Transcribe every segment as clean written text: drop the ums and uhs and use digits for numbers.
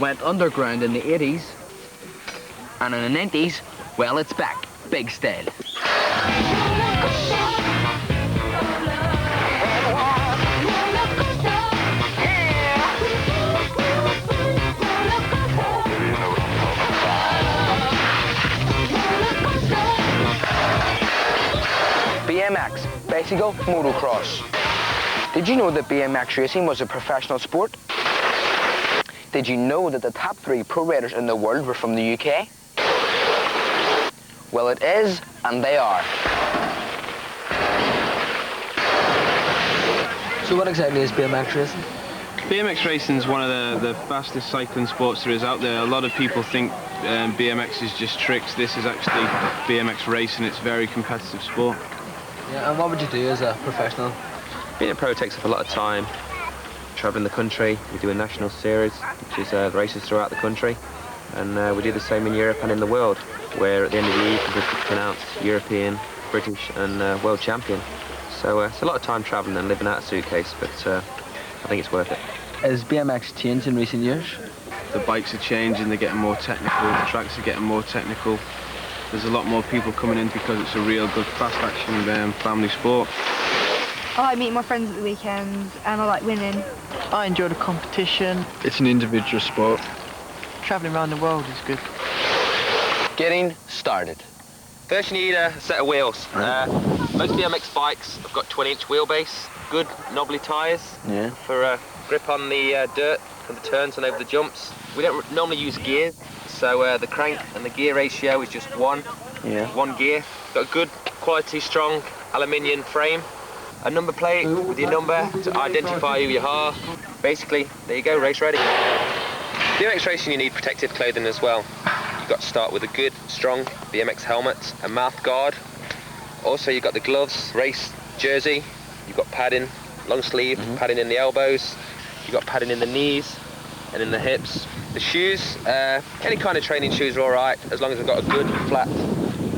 went underground in the 80s, and in the 90s, well, it's back, big style. BMX, bicycle motocross. Did you know that BMX racing was a professional sport? Did you know that the top 3 pro riders in the world were from the UK? Well, it is, and they are. So what exactly is BMX racing? BMX racing is one of the fastest cycling sports there is out there. A lot of people think BMX is just tricks. This is actually BMX racing. It's a very competitive sport. Yeah, and what would you do as a professional? Being a pro takes up a lot of time. Travelling the country, we do a national series, which is races throughout the country, and we do the same in Europe and in the world, where at the end of the year you can be pronounced European, British and world champion. So it's a lot of time travelling and living out a suitcase, but I think it's worth it. Has BMX changed in recent years? The bikes are changing, they're getting more technical, the tracks are getting more technical. There's a lot more people coming in because it's a real good fast action family sport. I like meeting my friends at the weekends and I like winning. I enjoy the competition. It's an individual sport. Travelling around the world is good. Getting started. First you need a set of wheels. Most BMX bikes have got 20-inch wheelbase, good knobbly tyres for grip on the dirt and the turns and over the jumps. We don't normally use gears, so the crank and the gear ratio is just one gear. Got a good quality, strong aluminium frame. A number plate with your number to identify who you are. Basically, there you go, race ready. BMX racing, you need protective clothing as well. You've got to start with a good, strong BMX helmet, a mouth guard. Also, you've got the gloves, race jersey. You've got padding, long sleeve, padding in the elbows. You've got padding in the knees and in the hips. The shoes, any kind of training shoes are all right, as long as they've got a good, flat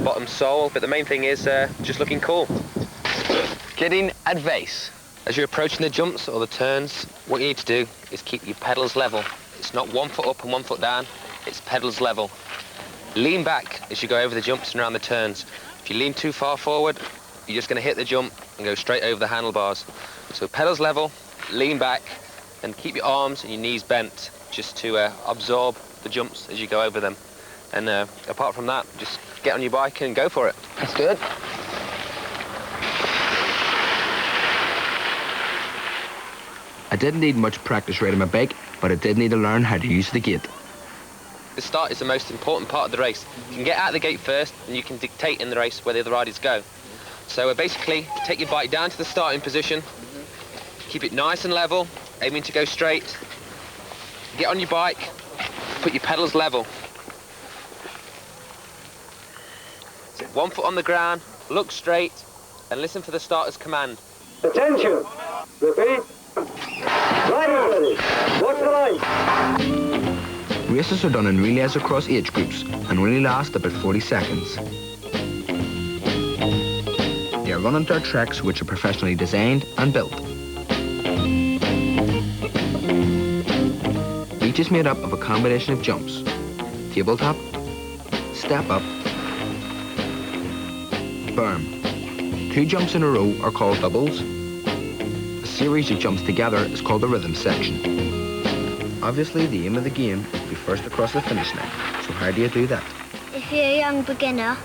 bottom sole. But the main thing is just looking cool. Getting advice. As you're approaching the jumps or the turns, what you need to do is keep your pedals level. It's not 1 foot up and 1 foot down, it's pedals level. Lean back as you go over the jumps and around the turns. If you lean too far forward, you're just going to hit the jump and go straight over the handlebars. So pedals level, lean back, and keep your arms and your knees bent just to absorb the jumps as you go over them. And apart from that, just get on your bike and go for it. That's good. I didn't need much practice riding my bike, but I did need to learn how to use the gate. The start is the most important part of the race. You can get out of the gate first, and you can dictate in the race where the other riders go. So basically, take your bike down to the starting position, keep it nice and level, aiming to go straight. Get on your bike, put your pedals level. So 1 foot on the ground, look straight, and listen for the starter's command. Attention! Repeat. Riders ready. Watch the line. Races are done in relays across age groups and only last about 40 seconds. They are run on dirt tracks which are professionally designed and built. Each is made up of a combination of jumps: tabletop, step up, berm. 2 jumps in a row are called doubles. A series of jumps together is called the rhythm section. Obviously, the aim of the game is to be first across the finish line. So how do you do that? If you're a young beginner,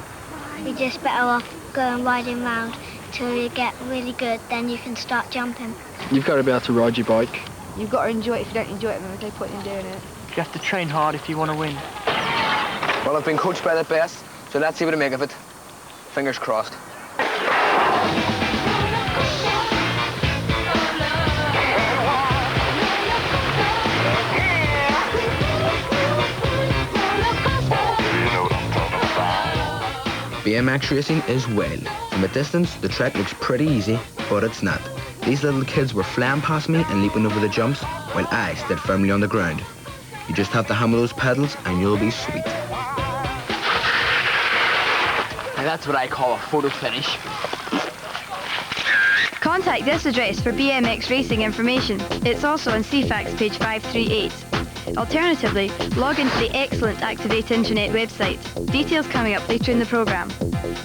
you're just better off going riding round till you get really good, then you can start jumping. You've got to be able to ride your bike. You've got to enjoy it. If you don't enjoy it, then there's no point in doing it. You have to train hard if you want to win. Well, I've been coached by the best, so let's see what I make of it. Fingers crossed. BMX racing is wild. From a distance, the track looks pretty easy, but it's not. These little kids were flying past me and leaping over the jumps, while I stood firmly on the ground. You just have to hammer those pedals and you'll be sweet. And that's what I call a photo finish. Contact this address for BMX racing information. It's also on CFAX page 538. Alternatively, log into the excellent Activate Internet website. Details coming up later in the programme.